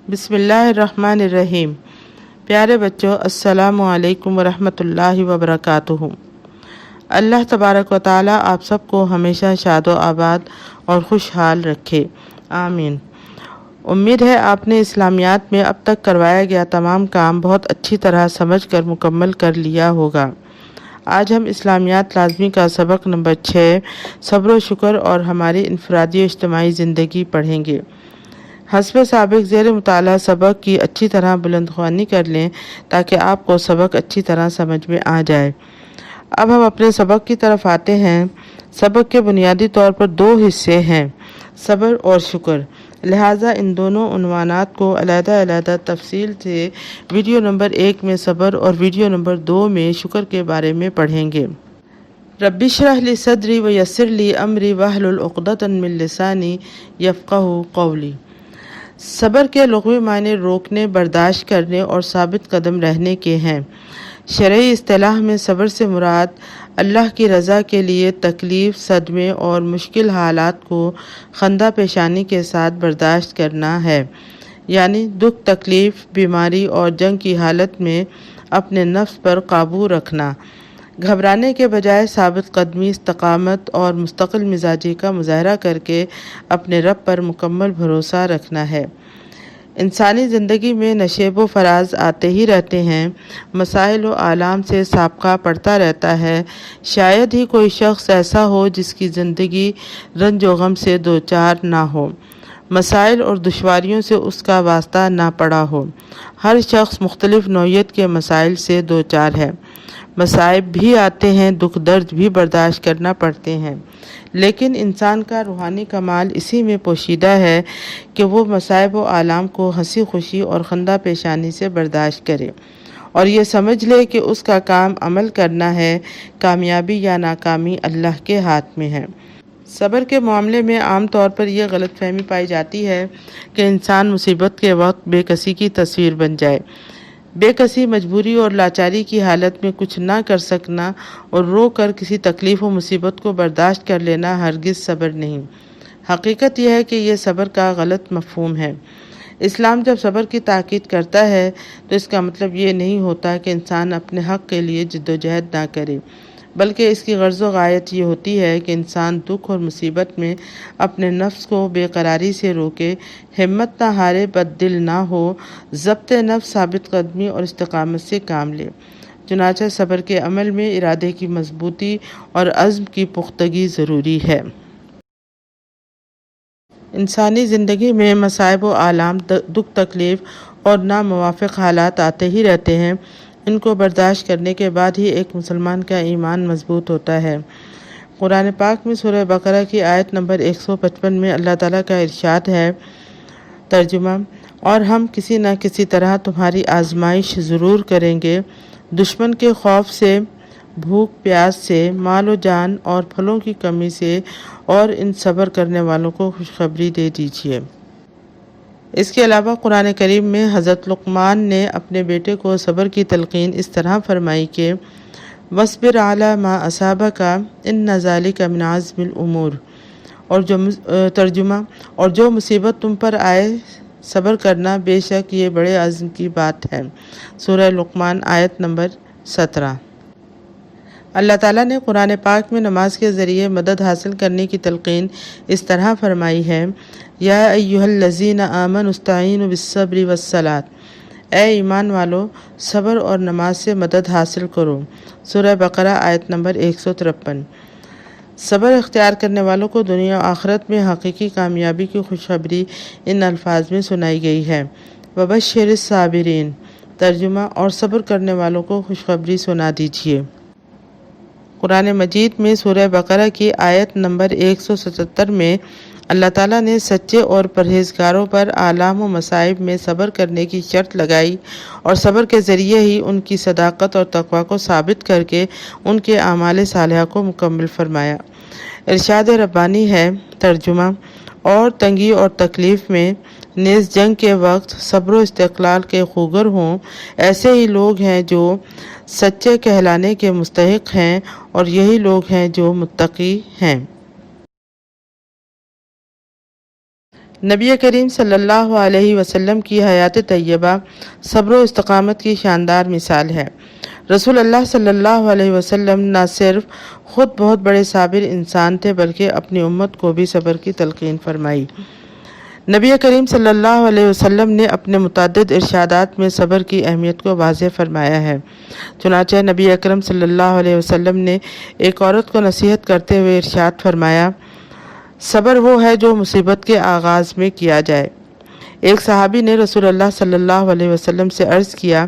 بسم اللہ الرحمن الرحیم۔ پیارے بچوں، السلام علیکم ورحمۃ اللہ وبرکاتہ۔ اللہ تبارک و تعالیٰ آپ سب کو ہمیشہ شاد و آباد اور خوشحال رکھے، آمین۔ امید ہے آپ نے اسلامیات میں اب تک کروایا گیا تمام کام بہت اچھی طرح سمجھ کر مکمل کر لیا ہوگا۔ آج ہم اسلامیات لازمی کا سبق نمبر 6 صبر و شکر اور ہماری انفرادی و اجتماعی زندگی پڑھیں گے۔ حسب سابق زیر مطالعہ سبق کی اچھی طرح بلند خوانی کر لیں تاکہ آپ کو سبق اچھی طرح سمجھ میں آ جائے۔ اب ہم اپنے سبق کی طرف آتے ہیں۔ سبق کے بنیادی طور پر 2 حصے ہیں، صبر اور شکر، لہٰذا ان دونوں عنوانات کو علیحدہ علیحدہ تفصیل سے ویڈیو نمبر 1 میں صبر اور ویڈیو نمبر 2 میں شکر کے بارے میں پڑھیں گے۔ رب اشرح لی صدری ویسر لی امری واحلل عقدۃ من لسانی یفقہوا قولی۔ صبر کے لغوی معنی روکنے، برداشت کرنے اور ثابت قدم رہنے کے ہیں۔ شرعی اصطلاح میں صبر سے مراد اللہ کی رضا کے لیے تکلیف، صدمے اور مشکل حالات کو خندہ پیشانی کے ساتھ برداشت کرنا ہے، یعنی دکھ، تکلیف، بیماری اور جنگ کی حالت میں اپنے نفس پر قابو رکھنا، گھبرانے کے بجائے ثابت قدمی، استقامت اور مستقل مزاجی کا مظاہرہ کر کے اپنے رب پر مکمل بھروسہ رکھنا ہے۔ انسانی زندگی میں نشیب و فراز آتے ہی رہتے ہیں، مسائل و آلام سے سابقہ پڑتا رہتا ہے۔ شاید ہی کوئی شخص ایسا ہو جس کی زندگی رنج و غم سے دوچار نہ ہو، مسائل اور دشواریوں سے اس کا واسطہ نہ پڑا ہو۔ ہر شخص مختلف نوعیت کے مسائل سے دوچار ہے۔ مصائب بھی آتے ہیں، دکھ درد بھی برداشت کرنا پڑتے ہیں، لیکن انسان کا روحانی کمال اسی میں پوشیدہ ہے کہ وہ مصائب و آلام کو ہنسی خوشی اور خندہ پیشانی سے برداشت کرے اور یہ سمجھ لے کہ اس کا کام عمل کرنا ہے، کامیابی یا ناکامی اللہ کے ہاتھ میں ہے۔ صبر کے معاملے میں عام طور پر یہ غلط فہمی پائی جاتی ہے کہ انسان مصیبت کے وقت بے کسی کی تصویر بن جائے۔ بے کسی، مجبوری اور لاچاری کی حالت میں کچھ نہ کر سکنا اور رو کر کسی تکلیف و مصیبت کو برداشت کر لینا ہرگز صبر نہیں۔ حقیقت یہ ہے کہ یہ صبر کا غلط مفہوم ہے۔ اسلام جب صبر کی تاکید کرتا ہے تو اس کا مطلب یہ نہیں ہوتا کہ انسان اپنے حق کے لیے جدوجہد نہ کرے، بلکہ اس کی غرض و غایت یہ ہوتی ہے کہ انسان دکھ اور مصیبت میں اپنے نفس کو بے قراری سے روکے، ہمت نہ ہارے، بد دل نہ ہو، ضبط نفس، ثابت قدمی اور استقامت سے کام لے۔ چنانچہ صبر کے عمل میں ارادے کی مضبوطی اور عزم کی پختگی ضروری ہے۔ انسانی زندگی میں مصائب و آلام، دکھ، تکلیف اور ناموافق حالات آتے ہی رہتے ہیں۔ ان کو برداشت کرنے کے بعد ہی ایک مسلمان کا ایمان مضبوط ہوتا ہے۔ قرآن پاک میں سورہ بقرہ کی آیت نمبر 155 میں اللہ تعالیٰ کا ارشاد ہے، ترجمہ: اور ہم کسی نہ کسی طرح تمہاری آزمائش ضرور کریں گے، دشمن کے خوف سے، بھوک پیاس سے، مال و جان اور پھلوں کی کمی سے، اور ان صبر کرنے والوں کو خوشخبری دے دیجیے۔ اس کے علاوہ قرآن کریم میں حضرت لقمان نے اپنے بیٹے کو صبر کی تلقین اس طرح فرمائی کہ وَاصْبِرْ عَلَىٰ مَا أَصَابَكَ إِنَّ ذَلِكَ مِنْ عَزْمِ الْأُمُورِ، اور ترجمہ: اور جو مصیبت تم پر آئے صبر کرنا، بے شک یہ بڑے عزم کی بات ہے۔ سورہ لقمان آیت نمبر 17۔ اللہ تعالیٰ نے قرآن پاک میں نماز کے ذریعے مدد حاصل کرنے کی تلقین اس طرح فرمائی ہے، یا ایھا الذین آمنوا استعینوا بالصبر والصلاۃ، اے ایمان والو، صبر اور نماز سے مدد حاصل کرو۔ سورہ بقرہ آیت نمبر 153۔ صبر اختیار کرنے والوں کو دنیا و آخرت میں حقیقی کامیابی کی خوشخبری ان الفاظ میں سنائی گئی ہے، وبشر الصابرین، ترجمہ: اور صبر کرنے والوں کو خوشخبری سنا دیجیے۔ قرآن مجید میں سورہ بقرہ کی آیت نمبر 177 میں اللہ تعالیٰ نے سچے اور پرہیزگاروں پر آلام و مصائب میں صبر کرنے کی شرط لگائی اور صبر کے ذریعے ہی ان کی صداقت اور تقوی کو ثابت کر کے ان کے اعمال صالحہ کو مکمل فرمایا۔ ارشاد ربانی ہے، ترجمہ: اور تنگی اور تکلیف میں، نیز جنگ کے وقت صبر و استقلال کے خوگر ہوں، ایسے ہی لوگ ہیں جو سچے کہلانے کے مستحق ہیں، اور یہی لوگ ہیں جو متقی ہیں۔ نبی کریم صلی اللہ علیہ وسلم کی حیات طیبہ صبر و استقامت کی شاندار مثال ہے۔ رسول اللہ صلی اللہ علیہ وسلم نہ صرف خود بہت بڑے صابر انسان تھے بلکہ اپنی امت کو بھی صبر کی تلقین فرمائی۔ نبی کریم صلی اللہ علیہ وسلم نے اپنے متعدد ارشادات میں صبر کی اہمیت کو واضح فرمایا ہے۔ چنانچہ نبی اکرم صلی اللہ علیہ وسلم نے ایک عورت کو نصیحت کرتے ہوئے ارشاد فرمایا، صبر وہ ہے جو مصیبت کے آغاز میں کیا جائے۔ ایک صحابی نے رسول اللہ صلی اللہ علیہ وسلم سے عرض کیا،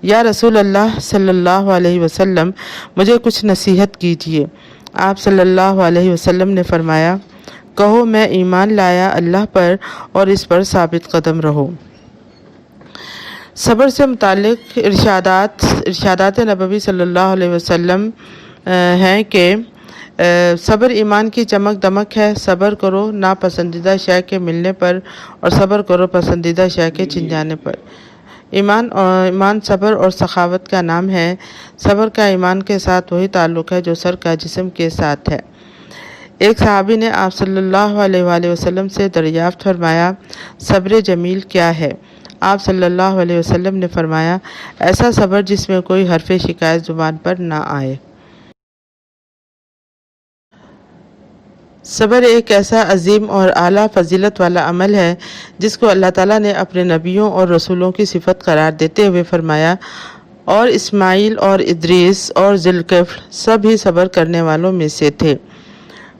یا رسول اللہ صلی اللہ علیہ وسلم، مجھے کچھ نصیحت کیجیے۔ آپ صلی اللہ علیہ وسلم نے فرمایا، کہو میں ایمان لایا اللہ پر اور اس پر ثابت قدم رہو۔ صبر سے متعلق ارشادات نبوی صلی اللہ علیہ وسلم ہیں کہ صبر ایمان کی چمک دمک ہے۔ صبر کرو ناپسندیدہ شے کے ملنے پر اور صبر کرو پسندیدہ شے کے چھن جانے پر۔ ایمان صبر اور سخاوت کا نام ہے۔ صبر کا ایمان کے ساتھ وہی تعلق ہے جو سر کا جسم کے ساتھ ہے۔ ایک صحابی نے آپ صلی اللہ علیہ وآلہ وسلم سے دریافت فرمایا، صبر جمیل کیا ہے؟ آپ صلی اللہ علیہ وسلم نے فرمایا، ایسا صبر جس میں کوئی حرف شکایت زبان پر نہ آئے۔ صبر ایک ایسا عظیم اور اعلیٰ فضیلت والا عمل ہے جس کو اللہ تعالیٰ نے اپنے نبیوں اور رسولوں کی صفت قرار دیتے ہوئے فرمایا، اور اسماعیل اور ادریس اور ذوالکفل سب ہی صبر کرنے والوں میں سے تھے۔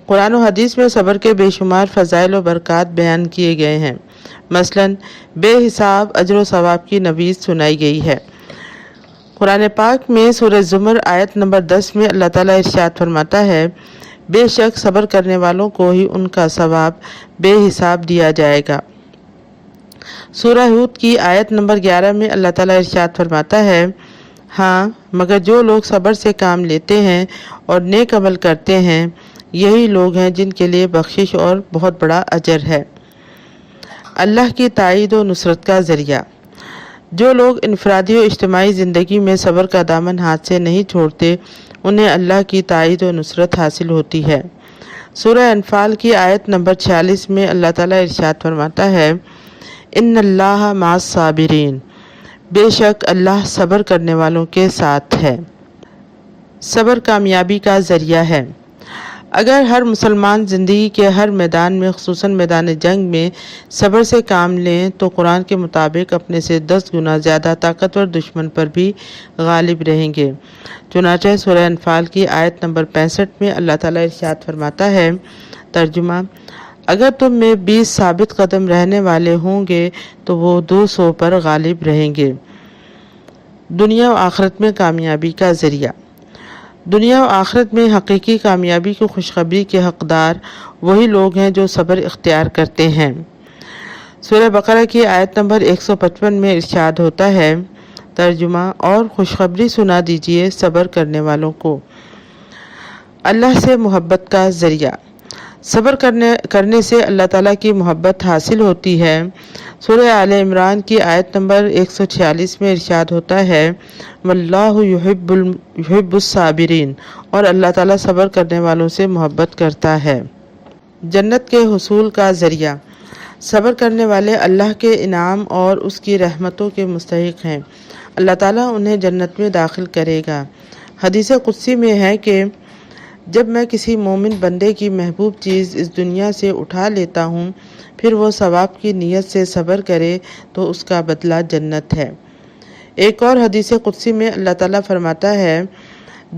قرآن و حدیث میں صبر کے بے شمار فضائل و برکات بیان کیے گئے ہیں۔ مثلاً بے حساب اجر و ثواب کی نوید سنائی گئی ہے۔ قرآن پاک میں سورہ زمر آیت نمبر 10 میں اللہ تعالیٰ ارشاد فرماتا ہے، بے شک صبر کرنے والوں کو ہی ان کا ثواب بے حساب دیا جائے گا۔ سورہ ہود کی آیت نمبر 11 میں اللہ تعالیٰ ارشاد فرماتا ہے، ہاں مگر جو لوگ صبر سے کام لیتے ہیں اور نیک عمل کرتے ہیں یہی لوگ ہیں جن کے لیے بخشش اور بہت بڑا اجر ہے۔ اللہ کی تائید و نصرت کا ذریعہ، جو لوگ انفرادی و اجتماعی زندگی میں صبر کا دامن ہاتھ سے نہیں چھوڑتے انہیں اللہ کی تائید و نصرت حاصل ہوتی ہے۔ سورہ انفال کی آیت نمبر 46 میں اللہ تعالیٰ ارشاد فرماتا ہے، ان اللہ مع الصابرین، بے شک اللہ صبر کرنے والوں کے ساتھ ہے۔ صبر کامیابی کا ذریعہ ہے۔ اگر ہر مسلمان زندگی کے ہر میدان میں خصوصاً میدان جنگ میں صبر سے کام لیں تو قرآن کے مطابق اپنے سے 10 گنا زیادہ طاقتور دشمن پر بھی غالب رہیں گے۔ چنانچہ سورہ انفال کی آیت نمبر 65 میں اللہ تعالیٰ ارشاد فرماتا ہے، ترجمہ، اگر تم میں 20 ثابت قدم رہنے والے ہوں گے تو وہ 200 پر غالب رہیں گے۔ دنیا و آخرت میں کامیابی کا ذریعہ، دنیا و آخرت میں حقیقی کامیابی کی خوشخبری کے حقدار وہی لوگ ہیں جو صبر اختیار کرتے ہیں۔ سورہ بقرہ کی آیت نمبر 155 میں ارشاد ہوتا ہے، ترجمہ، اور خوشخبری سنا دیجیے صبر کرنے والوں کو۔ اللہ سے محبت کا ذریعہ، صبر کرنے سے اللہ تعالیٰ کی محبت حاصل ہوتی ہے۔ سورہ آل عمران کی آیت نمبر 146 میں ارشاد ہوتا ہے، واللہ یحب الصابرین، اور اللہ تعالیٰ صبر کرنے والوں سے محبت کرتا ہے۔ جنت کے حصول کا ذریعہ، صبر کرنے والے اللہ کے انعام اور اس کی رحمتوں کے مستحق ہیں۔ اللہ تعالیٰ انہیں جنت میں داخل کرے گا۔ حدیث قدسی میں ہے کہ جب میں کسی مومن بندے کی محبوب چیز اس دنیا سے اٹھا لیتا ہوں پھر وہ ثواب کی نیت سے صبر کرے تو اس کا بدلہ جنت ہے۔ ایک اور حدیث قدسی میں اللہ تعالیٰ فرماتا ہے،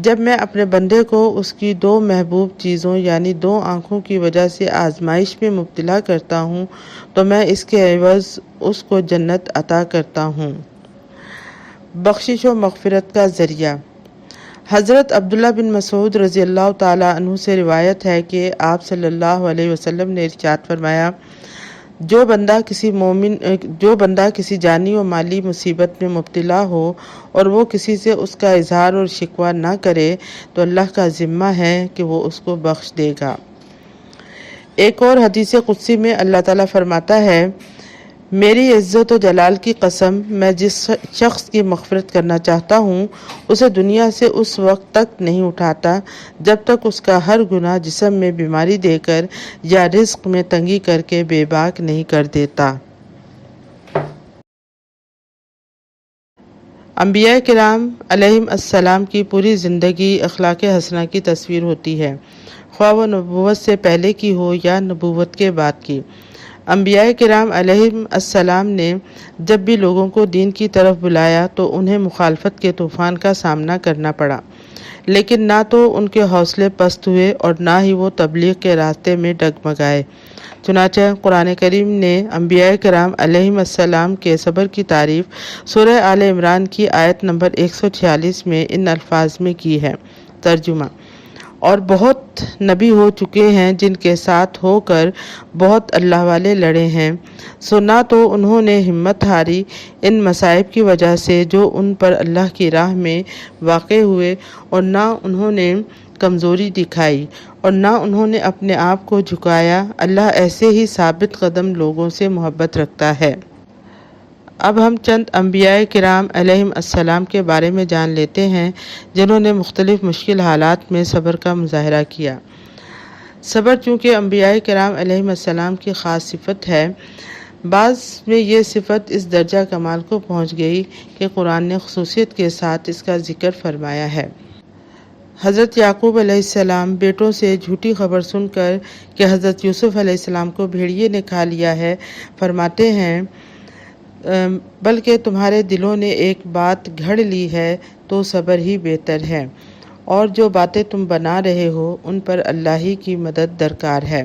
جب میں اپنے بندے کو اس کی 2 محبوب چیزوں یعنی 2 آنکھوں کی وجہ سے آزمائش میں مبتلا کرتا ہوں تو میں اس کے عوض اس کو جنت عطا کرتا ہوں۔ بخشش و مغفرت کا ذریعہ، حضرت عبداللہ بن مسعود رضی اللہ تعالیٰ عنہ سے روایت ہے کہ آپ صلی اللہ علیہ وسلم نے ارشاد فرمایا، جو بندہ کسی جانی و مالی مصیبت میں مبتلا ہو اور وہ کسی سے اس کا اظہار اور شکوہ نہ کرے تو اللہ کا ذمہ ہے کہ وہ اس کو بخش دے گا۔ ایک اور حدیث قدسی میں اللہ تعالیٰ فرماتا ہے، میری عزت و جلال کی قسم، میں جس شخص کی مغفرت کرنا چاہتا ہوں اسے دنیا سے اس وقت تک نہیں اٹھاتا جب تک اس کا ہر گناہ جسم میں بیماری دے کر یا رزق میں تنگی کر کے بے باک نہیں کر دیتا۔ انبیاء کرام علیہم السلام کی پوری زندگی اخلاق حسنہ کی تصویر ہوتی ہے، خواہ وہ نبوت سے پہلے کی ہو یا نبوت کے بعد کی۔ انبیاء کرام علیہم السلام نے جب بھی لوگوں کو دین کی طرف بلایا تو انہیں مخالفت کے طوفان کا سامنا کرنا پڑا، لیکن نہ تو ان کے حوصلے پست ہوئے اور نہ ہی وہ تبلیغ کے راستے میں ڈگمگائے۔ چنانچہ قرآن کریم نے انبیاء کرام علیہم السلام کے صبر کی تعریف سورہ آل عمران کی آیت نمبر 146 میں ان الفاظ میں کی ہے۔ ترجمہ: اور بہت نبی ہو چکے ہیں جن کے ساتھ ہو کر بہت اللہ والے لڑے ہیں، سو نہ تو انہوں نے ہمت ہاری ان مصائب کی وجہ سے جو ان پر اللہ کی راہ میں واقع ہوئے، اور نہ انہوں نے کمزوری دکھائی اور نہ انہوں نے اپنے آپ کو جھکایا۔ اللہ ایسے ہی ثابت قدم لوگوں سے محبت رکھتا ہے۔ اب ہم چند انبیاء کرام علیہم السلام کے بارے میں جان لیتے ہیں جنہوں نے مختلف مشکل حالات میں صبر کا مظاہرہ کیا۔ صبر چونکہ انبیاء کرام علیہم السلام کی خاص صفت ہے، بعض میں یہ صفت اس درجہ کمال کو پہنچ گئی کہ قرآن نے خصوصیت کے ساتھ اس کا ذکر فرمایا ہے۔ حضرت یعقوب علیہ السلام بیٹوں سے جھوٹی خبر سن کر کہ حضرت یوسف علیہ السلام کو بھیڑیے نے کھا لیا ہے، فرماتے ہیں بلکہ تمہارے دلوں نے ایک بات گھڑ لی ہے تو صبر ہی بہتر ہے، اور جو باتیں تم بنا رہے ہو ان پر اللہ ہی کی مدد درکار ہے۔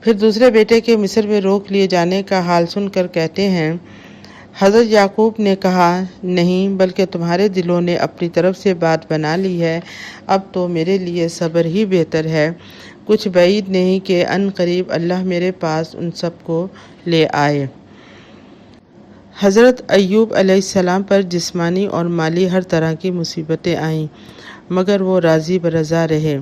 پھر دوسرے بیٹے کے مصر میں روک لیے جانے کا حال سن کر کہتے ہیں حضرت یعقوب نے کہا نہیں، بلکہ تمہارے دلوں نے اپنی طرف سے بات بنا لی ہے، اب تو میرے لیے صبر ہی بہتر ہے، کچھ بعید نہیں کہ ان قریب اللہ میرے پاس ان سب کو لے آئے۔ حضرت ایوب علیہ السلام پر جسمانی اور مالی ہر طرح کی مصیبتیں آئیں، مگر وہ راضی برضا رہے۔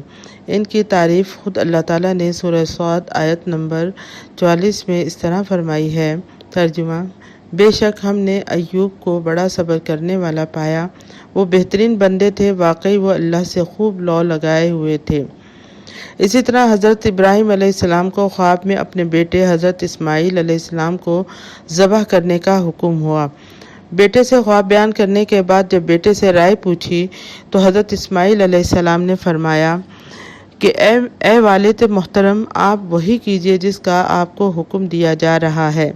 ان کی تعریف خود اللہ تعالیٰ نے سورہ صاد آیت نمبر 44 میں اس طرح فرمائی ہے۔ ترجمہ: بے شک ہم نے ایوب کو بڑا صبر کرنے والا پایا، وہ بہترین بندے تھے، واقعی وہ اللہ سے خوب لو لگائے ہوئے تھے۔ اسی طرح حضرت ابراہیم علیہ السلام کو خواب میں اپنے بیٹے حضرت اسماعیل علیہ السلام کو ذبح کرنے کا حکم ہوا۔ بیٹے سے خواب بیان کرنے کے بعد جب بیٹے سے رائے پوچھی تو حضرت اسماعیل علیہ السلام نے فرمایا کہ اے والد محترم، آپ وہی کیجئے جس کا آپ کو حکم دیا جا رہا ہے،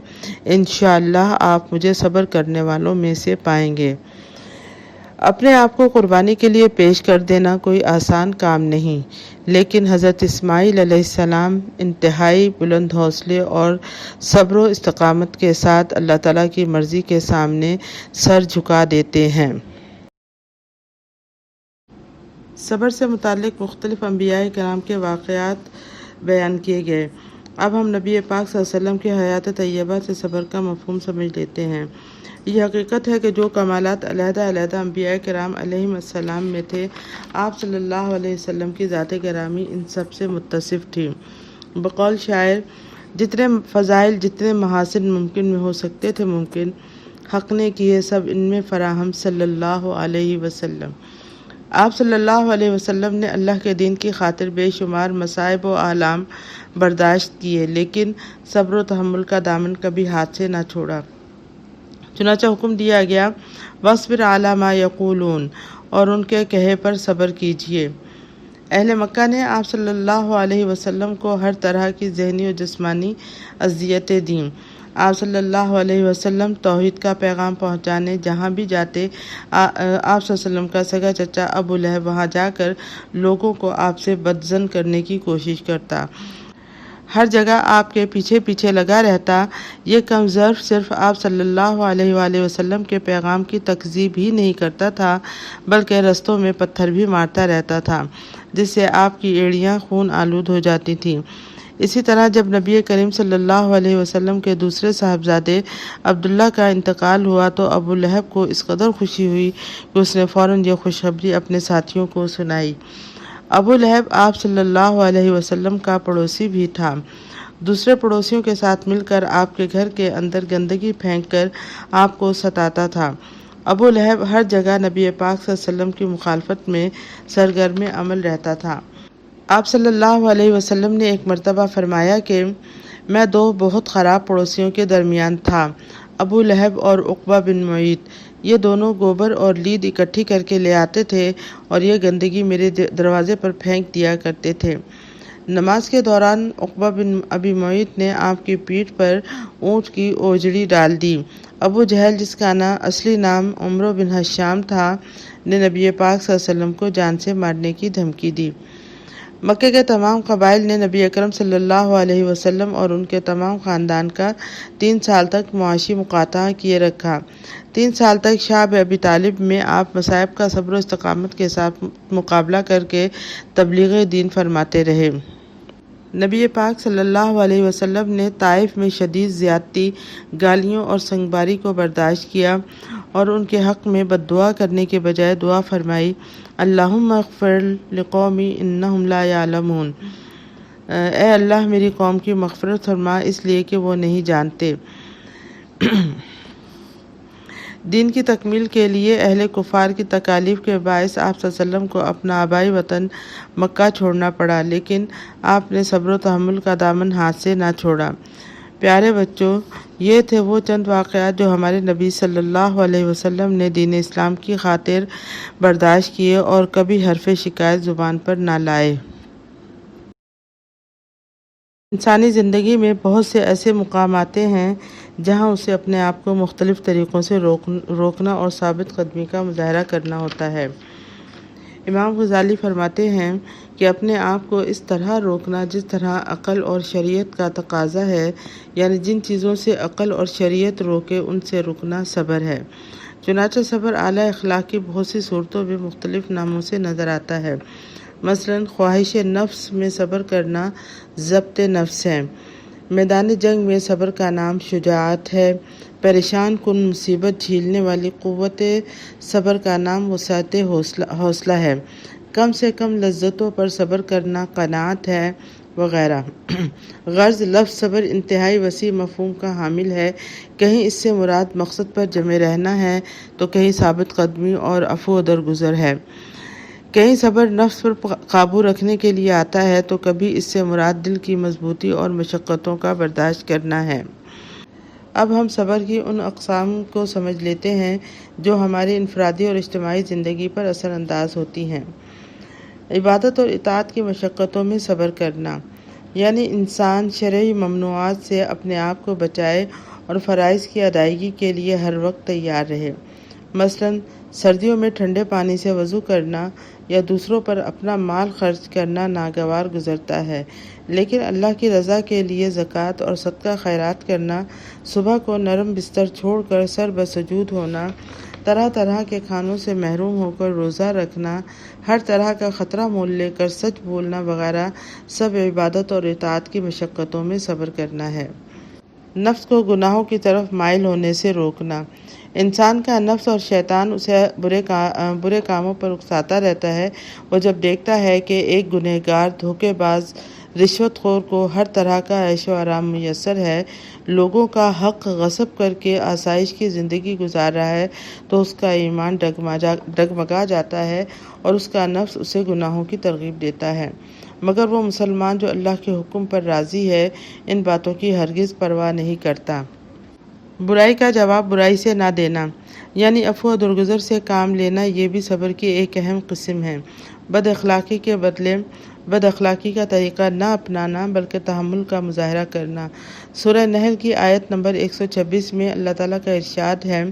انشاءاللہ آپ مجھے صبر کرنے والوں میں سے پائیں گے۔ اپنے آپ کو قربانی کے لیے پیش کر دینا کوئی آسان کام نہیں، لیکن حضرت اسماعیل علیہ السلام انتہائی بلند حوصلے اور صبر و استقامت کے ساتھ اللہ تعالیٰ کی مرضی کے سامنے سر جھکا دیتے ہیں۔ صبر سے متعلق مختلف انبیاء کرام کے واقعات بیان کیے گئے۔ اب ہم نبی پاک صلی اللہ علیہ وسلم کی حیات طیبہ سے صبر کا مفہوم سمجھ لیتے ہیں۔ یہ حقیقت ہے کہ جو کمالات علیحدہ علیحدہ انبیاء کرام علیہم السلام میں تھے، آپ صلی اللہ علیہ وسلم کی ذات گرامی ان سب سے متصف تھی۔ بقول شاعر، جتنے فضائل جتنے محاسن ممکن میں ہو سکتے تھے ممکن، حق نے کیے سب ان میں فراہم صلی اللہ علیہ وسلم۔ آپ صلی اللہ علیہ وسلم نے اللہ کے دین کی خاطر بے شمار مصائب و آلام برداشت کیے، لیکن صبر و تحمل کا دامن کبھی ہاتھ سے نہ چھوڑا۔ چنانچہ حکم دیا گیا وَاصْبِرْ عَلَىٰ مَا يَقُولُونَ، اور ان کے کہے پر صبر کیجیے۔ اہل مکہ نے آپ صلی اللہ علیہ وسلم کو ہر طرح کی ذہنی و جسمانی اذیتیں دیں۔ آپ صلی اللہ علیہ وسلم توحید کا پیغام پہنچانے جہاں بھی جاتے، آپ صلی اللہ علیہ وسلم کا سگا چچا ابو لہب وہاں جا کر لوگوں کو آپ سے بدظن کرنے کی کوشش کرتا، ہر جگہ آپ کے پیچھے پیچھے لگا رہتا۔ یہ کم ظرف صرف آپ صلی اللہ علیہ وآلہ وسلم کے پیغام کی تکذیب ہی نہیں کرتا تھا، بلکہ رستوں میں پتھر بھی مارتا رہتا تھا، جس سے آپ کی ایڑیاں خون آلود ہو جاتی تھیں۔ اسی طرح جب نبی کریم صلی اللہ علیہ وسلم کے دوسرے صاحبزادے عبداللہ کا انتقال ہوا تو ابو لہب کو اس قدر خوشی ہوئی کہ اس نے فوراً یہ خوشخبری اپنے ساتھیوں کو سنائی۔ ابو لہب آپ صلی اللہ علیہ وسلم کا پڑوسی بھی تھا۔ دوسرے پڑوسیوں کے ساتھ مل کر آپ کے گھر کے اندر گندگی پھینک کر آپ کو ستاتا تھا۔ ابو لہب ہر جگہ نبی پاک صلی اللہ علیہ وسلم کی مخالفت میں سرگرم عمل رہتا تھا۔ آپ صلی اللہ علیہ وسلم نے ایک مرتبہ فرمایا کہ میں دو بہت خراب پڑوسیوں کے درمیان تھا، ابو لہب اور عقبہ بن معیط۔ یہ دونوں گوبر اور لید اکٹھی کر کے لے آتے تھے اور یہ گندگی میرے دروازے پر پھینک دیا کرتے تھے۔ نماز کے دوران عقبہ بن ابی معیط نے آپ کی پیٹھ پر اونٹ کی اوجڑی ڈال دی۔ ابو جہل، جس کا اصلی نام عمرو بن ہشام تھا، نے نبی پاک صلی اللہ علیہ وسلم کو جان سے مارنے کی دھمکی دی۔ مکہ کے تمام قبائل نے نبی اکرم صلی اللہ علیہ وسلم اور ان کے تمام خاندان کا 3 سال تک معاشی مقاطعہ کیے رکھا۔ 3 سال تک شعب ابی طالب میں آپ مصائب کا صبر و استقامت کے ساتھ مقابلہ کر کے تبلیغ دین فرماتے رہے۔ نبی پاک صلی اللہ علیہ وسلم نے طائف میں شدید زیادتی، گالیوں اور سنگباری کو برداشت کیا اور ان کے حق میں بد دعا کرنے کے بجائے دعا فرمائی، اللہم اغفر لقومی انہم لا یعلمون، اے اللہ میری قوم کی مغفرت فرما اس لیے کہ وہ نہیں جانتے۔ دین کی تکمیل کے لیے اہل کفار کی تکالیف کے باعث آپ صلی اللہ علیہ وسلم کو اپنا آبائی وطن مکہ چھوڑنا پڑا، لیکن آپ نے صبر و تحمل کا دامن ہاتھ سے نہ چھوڑا۔ پیارے بچوں، یہ تھے وہ چند واقعات جو ہمارے نبی صلی اللہ علیہ وسلم نے دین اسلام کی خاطر برداشت کیے اور کبھی حرف شکایت زبان پر نہ لائے۔ انسانی زندگی میں بہت سے ایسے مقام آتے ہیں جہاں اسے اپنے آپ کو مختلف طریقوں سے روکنا اور ثابت قدمی کا مظاہرہ کرنا ہوتا ہے۔ امام غزالی فرماتے ہیں کہ اپنے آپ کو اس طرح روکنا جس طرح عقل اور شریعت کا تقاضا ہے، یعنی جن چیزوں سے عقل اور شریعت روکے ان سے رکنا صبر ہے۔ چنانچہ صبر اعلیٰ اخلاق کی بہت سی صورتوں میں مختلف ناموں سے نظر آتا ہے۔ مثلاً خواہش نفس میں صبر کرنا ضبط نفس ہے۔ میدان جنگ میں صبر کا نام شجاعت ہے۔ پریشان کن مصیبت جھیلنے والی قوت صبر کا نام وسعت حوصلہ ہے۔ کم سے کم لذتوں پر صبر کرنا قناعت ہے، وغیرہ۔ غرض لفظ صبر انتہائی وسیع مفہوم کا حامل ہے۔ کہیں اس سے مراد مقصد پر جمے رہنا ہے تو کہیں ثابت قدمی اور عفو و درگزر ہے۔ کہیں صبر نفس پر قابو رکھنے کے لیے آتا ہے تو کبھی اس سے مراد دل کی مضبوطی اور مشقتوں کا برداشت کرنا ہے۔ اب ہم صبر کی ان اقسام کو سمجھ لیتے ہیں جو ہماری انفرادی اور اجتماعی زندگی پر اثر انداز ہوتی ہیں۔ عبادت اور اطاعت کی مشقتوں میں صبر کرنا، یعنی انسان شرعی ممنوعات سے اپنے آپ کو بچائے اور فرائض کی ادائیگی کے لیے ہر وقت تیار رہے۔ مثلاً سردیوں میں ٹھنڈے پانی سے وضو کرنا یا دوسروں پر اپنا مال خرچ کرنا ناگوار گزرتا ہے، لیکن اللہ کی رضا کے لیے زکوٰۃ اور صدقہ خیرات کرنا، صبح کو نرم بستر چھوڑ کر سر بسجود ہونا، طرح طرح کے کھانوں سے محروم ہو کر روزہ رکھنا، ہر طرح کا خطرہ مول لے کر سچ بولنا وغیرہ سب عبادت اور اطاعت کی مشقتوں میں صبر کرنا ہے۔ نفس کو گناہوں کی طرف مائل ہونے سے روکنا، انسان کا نفس اور شیطان اسے برے کاموں پر اکساتا رہتا ہے۔ وہ جب دیکھتا ہے کہ ایک گنہگار، دھوکے باز، رشوت خور کو ہر طرح کا عیش و آرام میسر ہے، لوگوں کا حق غصب کر کے آسائش کی زندگی گزار رہا ہے، تو اس کا ایمان ڈگمگا جاتا ہے اور اس کا نفس اسے گناہوں کی ترغیب دیتا ہے۔ مگر وہ مسلمان جو اللہ کے حکم پر راضی ہے، ان باتوں کی ہرگز پرواہ نہیں کرتا۔ برائی کا جواب برائی سے نہ دینا، یعنی عفو و درگزر سے کام لینا، یہ بھی صبر کی ایک اہم قسم ہے۔ بد اخلاقی کے بدلے بد اخلاقی کا طریقہ نہ اپنانا بلکہ تحمل کا مظاہرہ کرنا۔ سورہ نحل کی آیت نمبر 126 میں اللہ تعالیٰ کا ارشاد ہے،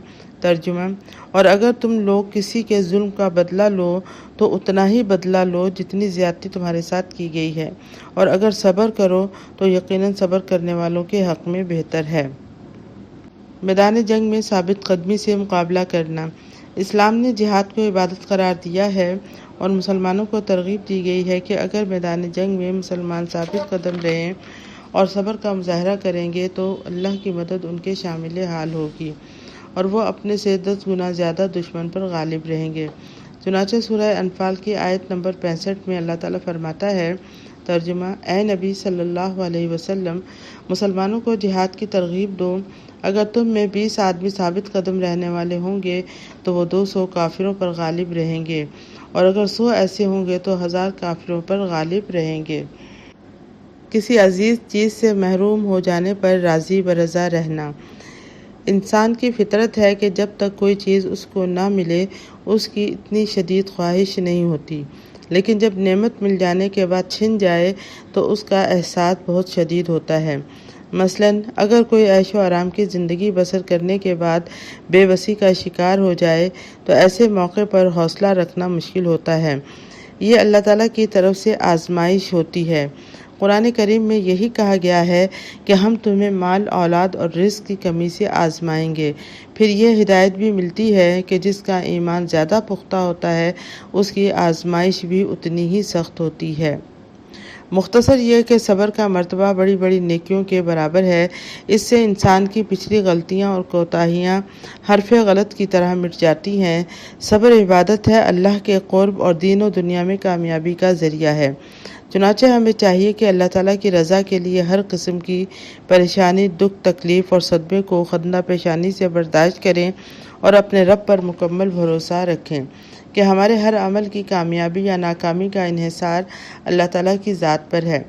ترجمہ: اور اگر تم لوگ کسی کے ظلم کا بدلہ لو تو اتنا ہی بدلہ لو جتنی زیادتی تمہارے ساتھ کی گئی ہے، اور اگر صبر کرو تو یقیناً صبر کرنے والوں کے حق میں بہتر ہے۔ میدان جنگ میں ثابت قدمی سے مقابلہ کرنا، اسلام نے جہاد کو عبادت قرار دیا ہے اور مسلمانوں کو ترغیب دی گئی ہے کہ اگر میدان جنگ میں مسلمان ثابت قدم رہیں اور صبر کا مظاہرہ کریں گے تو اللہ کی مدد ان کے شامل حال ہوگی اور وہ اپنے سے 10 گنا زیادہ دشمن پر غالب رہیں گے۔ چنانچہ سورہ انفال کی آیت نمبر 65 میں اللہ تعالیٰ فرماتا ہے، ترجمہ: اے نبی صلی اللہ علیہ وسلم، مسلمانوں کو جہاد کی ترغیب دو۔ اگر تم میں 20 آدمی ثابت قدم رہنے والے ہوں گے تو وہ 200 کافروں پر غالب رہیں گے، اور اگر 100 ایسے ہوں گے تو 1000 کافروں پر غالب رہیں گے۔ کسی عزیز چیز سے محروم ہو جانے پر راضی برضا رہنا۔ انسان کی فطرت ہے کہ جب تک کوئی چیز اس کو نہ ملے اس کی اتنی شدید خواہش نہیں ہوتی، لیکن جب نعمت مل جانے کے بعد چھن جائے تو اس کا احساس بہت شدید ہوتا ہے۔ مثلاً اگر کوئی عیش و آرام کی زندگی بسر کرنے کے بعد بے بسی کا شکار ہو جائے تو ایسے موقع پر حوصلہ رکھنا مشکل ہوتا ہے۔ یہ اللہ تعالیٰ کی طرف سے آزمائش ہوتی ہے۔ قرآن کریم میں یہی کہا گیا ہے کہ ہم تمہیں مال، اولاد اور رزق کی کمی سے آزمائیں گے۔ پھر یہ ہدایت بھی ملتی ہے کہ جس کا ایمان زیادہ پختہ ہوتا ہے اس کی آزمائش بھی اتنی ہی سخت ہوتی ہے۔ مختصر یہ کہ صبر کا مرتبہ بڑی بڑی نیکیوں کے برابر ہے۔ اس سے انسان کی پچھلی غلطیاں اور کوتاہیاں حرف غلط کی طرح مٹ جاتی ہیں۔ صبر عبادت ہے، اللہ کے قرب اور دین و دنیا میں کامیابی کا ذریعہ ہے۔ چنانچہ ہمیں چاہیے کہ اللہ تعالیٰ کی رضا کے لیے ہر قسم کی پریشانی، دکھ، تکلیف اور صدمے کو خندہ پیشانی سے برداشت کریں اور اپنے رب پر مکمل بھروسہ رکھیں کہ ہمارے ہر عمل کی کامیابی یا ناکامی کا انحصار اللہ تعالیٰ کی ذات پر ہے۔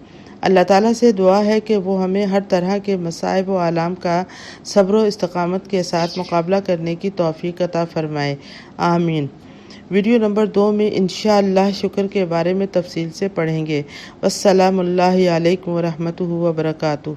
اللہ تعالیٰ سے دعا ہے کہ وہ ہمیں ہر طرح کے مصائب و آلام کا صبر و استقامت کے ساتھ مقابلہ کرنے کی توفیق عطا فرمائے، آمین۔ ویڈیو نمبر 2 میں انشاءاللہ شکر کے بارے میں تفصیل سے پڑھیں گے۔ والسلام اللہ علیکم ورحمتہ وبرکاتہ۔